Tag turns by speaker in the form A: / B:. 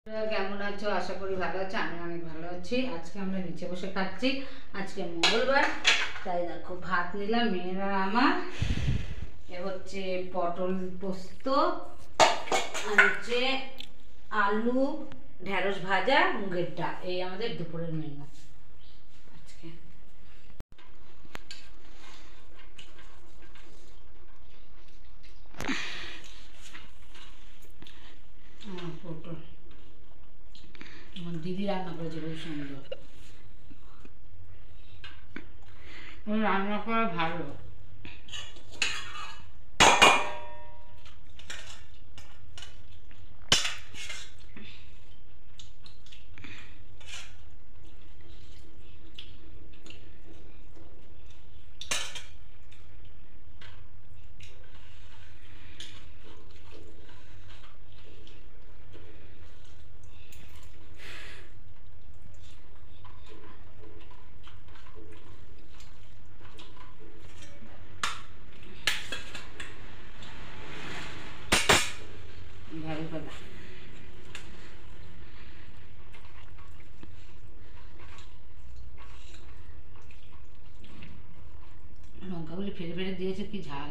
A: কেমন আছো? আশা করি ভালো আছো। আমি অনেক ভালো আছি। আজকে আমরা নিচে বসে খাচ্ছি। আজকে মঙ্গলবার, তাই দেখো ভাত নিলাম মেয়ের আর আমার। এ হচ্ছে পটল পোস্ত, আর হচ্ছে আলু ঢেঁড়স ভাজা, মুগের ডাল। এই আমাদের দুপুরের মেনু আজকে। পটল আমার দিদি রান্না করেছে, খুব সুন্দর। রান্না করা ভালো। ভালো কথা। লঙ্কাগুলি ফেলে ফেলে দিয়েছে, কি ঝাল।